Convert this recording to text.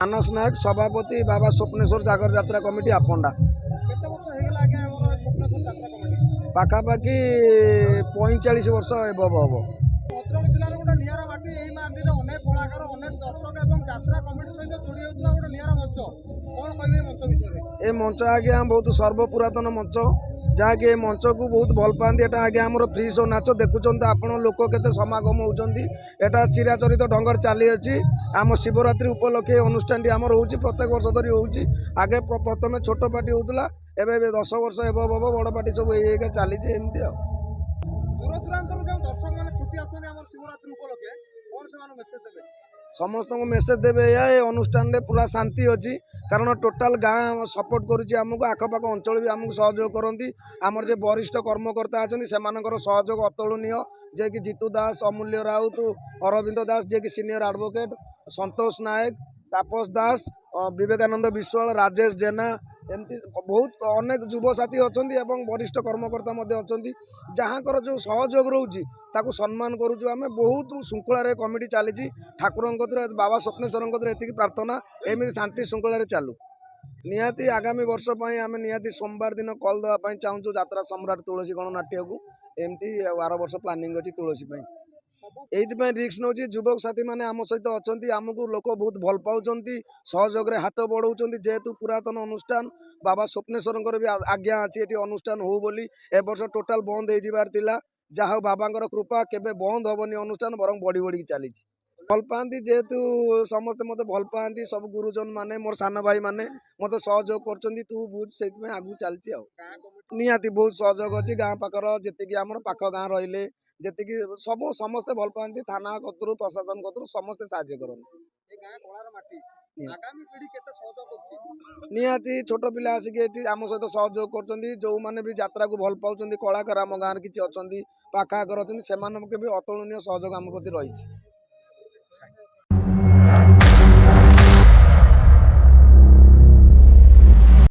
ମାନସ ନାୟକ ସଭାପତି ବାବା ସ୍ୱପ୍ନେଶ୍ୱର ଜାଗର ଯାତ୍ରା କମିଟି ଆପଣ୍ଡା। ପାଖାପାଖି 45 ବର୍ଷ ଏଭବ ହବ। ଭଦ୍ରକ ଜିଲ୍ଲାର ଗୋଟେ ନିଆରା ମାଟି, ଏହି ମାଟିରେ ଅନେକ କଳାକାର, ଅନେକ ଦର୍ଶକ ଏବଂ ଯାତ୍ରା କମିଟି ସହିତ ଯୋଡ଼ି ହେଉଥିବା ଗୋଟେ ନିଆରା ମଞ୍ଚ। କ'ଣ କହିବେ ଏ ମଞ୍ଚ ବିଷୟରେ? ଏ ମଞ୍ଚ ଆଜ୍ଞା ବହୁତ ସର୍ବପୁରାତନ ମଞ୍ଚ, ଯାହାକି ଏ ମଞ୍ଚକୁ ବହୁତ ଭଲ ପାଆନ୍ତି। ଏଟା ଆଜ୍ଞା ଆମର ଫ୍ରି ଶୋ ନାଚ ଦେଖୁଛନ୍ତି ଆପଣ, ଲୋକ କେତେ ସମାଗମ ହେଉଛନ୍ତି। ଏଟା ଚିରାଚରିତ ଢଙ୍ଗରେ ଚାଲିଅଛି। ଆମ ଶିବରାତ୍ରି ଉପଲକ୍ଷେ ଅନୁଷ୍ଠାନଟି ଆମର ହେଉଛି, ପ୍ରତ୍ୟେକ ବର୍ଷ ଧରି ହେଉଛି। ଆଗେ ପ୍ରଥମେ ଛୋଟ ପାର୍ଟି ହେଉଥିଲା, ଏବେ 10 ବର୍ଷ ହେବ ବଡ଼ ପାର୍ଟି ସବୁ ହେଇକା ଚାଲିଛି ଏମିତି ଆଉ। ଦୂର ଦୂରାନ୍ତରୁ ଯେଉଁ ଦର୍ଶକମାନେ ଛୁଟି ଆସୁଛନ୍ତି ଆମର ଶିବରାତ୍ରି ଉପଲକ୍ଷେ, କ'ଣ ସେମାନଙ୍କୁ ମେସେଜ ଦେବେ? ସମସ୍ତଙ୍କୁ ମେସେଜ ଦେବେ ଏହା, ଏ ଅନୁଷ୍ଠାନରେ ପୁରା ଶାନ୍ତି ଅଛି। କାରଣ ଟୋଟାଲ ଗାଁ ସପୋର୍ଟ କରୁଛି ଆମକୁ, ଆଖପାଖ ଅଞ୍ଚଳ ବି ଆମକୁ ସହଯୋଗ କରନ୍ତି। ଆମର ଯେ ବରିଷ୍ଠ କର୍ମକର୍ତ୍ତା ଅଛନ୍ତି ସେମାନଙ୍କର ସହଯୋଗ ଅତୁଳନୀୟ, ଯିଏକି ଜିତୁ ଦାସ, ଅମୂଲ୍ୟ ରାଉତ, ଅରବିନ୍ଦ ଦାସ ଯିଏକି ସିନିୟର ଆଡଭୋକେଟ, ସନ୍ତୋଷ ନାୟକ, ତାପସ ଦାସ, ବିବେକାନନ୍ଦ ବିଶ୍ୱାଳ, ରାଜେଶ ଜେନା, ଏମିତି ବହୁତ ଅନେକ ଯୁବସାଥୀ ଅଛନ୍ତି ଏବଂ ବରିଷ୍ଠ କର୍ମକର୍ତ୍ତା ମଧ୍ୟ ଅଛନ୍ତି। ଯାହାଙ୍କର ଯେଉଁ ସହଯୋଗ ରହୁଛି ତାକୁ ସମ୍ମାନ କରୁଛୁ ଆମେ। ବହୁତ ଶୃଙ୍ଖଳାରେ କମିଟି ଚାଲିଛି। ଠାକୁରଙ୍କ କତିରେ, ବାବା ସ୍ୱପ୍ନେଶ୍ୱରଙ୍କ କତିରେ ଏତିକି ପ୍ରାର୍ଥନା, ଏମିତି ଶାନ୍ତି ଶୃଙ୍ଖଳାରେ ଚାଲୁ। ନିହାତି ଆଗାମୀ ବର୍ଷ ପାଇଁ ଆମେ ନିହାତି ସୋମବାର ଦିନ କଲ୍ ଦେବା ପାଇଁ ଚାହୁଁଛୁ ଯାତ୍ରା ସମ୍ରାଟ ତୁଳସୀ ଗଣନାଟ୍ୟକୁ। ଏମିତି ଆଉ 12 ବର୍ଷ ପ୍ଲାନିଂ ଅଛି ତୁଳସୀ ପାଇଁ। ଏଇଥିପାଇଁ ରିକ୍ସ ନେଉଛି, ଯୁବକ ସାଥୀମାନେ ଆମ ସହିତ ଅଛନ୍ତି, ଆମକୁ ଲୋକ ବହୁତ ଭଲ ପାଉଛନ୍ତି, ସହଯୋଗରେ ହାତ ବଢ଼ାଉଛନ୍ତି। ଯେହେତୁ ପୁରାତନ ଅନୁଷ୍ଠାନ, ବାବା ସ୍ୱପ୍ନେଶ୍ୱରଙ୍କର ବି ଆଜ୍ଞା ଅଛି ଏଠି ଅନୁଷ୍ଠାନ ହଉ ବୋଲି। ଏ ବର୍ଷ ଟୋଟାଲ ବନ୍ଦ ହେଇଯିବାର ଥିଲା, ଯାହା ହଉ ବାବାଙ୍କର କୃପା, କେବେ ବନ୍ଦ ହବନି ଅନୁଷ୍ଠାନ, ବରଂ ବଢ଼ି ବଢ଼ିକି ଚାଲିଛି। ଭଲ ପାଆନ୍ତି, ଯେହେତୁ ସମସ୍ତେ ମୋତେ ଭଲ ପାଆନ୍ତି, ସବୁ ଗୁରୁଜନ ମାନେ, ମୋର ସାନ ଭାଇ ମାନେ ମୋତେ ସହଯୋଗ କରୁଛନ୍ତି, ତୁ ବୁଝ, ସେଇଥିପାଇଁ ଆଗକୁ ଚାଲିଛି ଆଉ। ନିହାତି ବହୁତ ସହଯୋଗ ଅଛି। ଗାଁ ପାଖର ଯେତିକି ଆମର ପାଖ ଗାଁ ରହିଲେ ଯେତିକି ସବୁ ସମସ୍ତେ ଭଲ ପାଆନ୍ତି। ଥାନା କତରୁ, ପ୍ରଶାସନ କତରୁ ସମସ୍ତେ ସାହାଯ୍ୟ କରନ୍ତି। ଏ ଗାଁ କଳାର ମାଟି, ଆଗାମୀ ପିଢ଼ି କେତେ ସହଯୋଗ କରୁଛି? ନିହାତି ଛୋଟ ପିଲା ଆସିକି ଏଠି ଆମ ସହିତ ସହଯୋଗ କରୁଛନ୍ତି। ଯେଉଁମାନେ ବି ଯାତ୍ରାକୁ ଭଲ ପାଉଛନ୍ତି, କଳାକାର ଆମ ଗାଁରେ କିଛି ଅଛନ୍ତି, ପାଖ ଆଖରେ ଅଛନ୍ତି, ସେମାନଙ୍କୁ ବି ଅତୁଳନୀୟ ସହଯୋଗ ଆମ ପ୍ରତି ରହିଛି।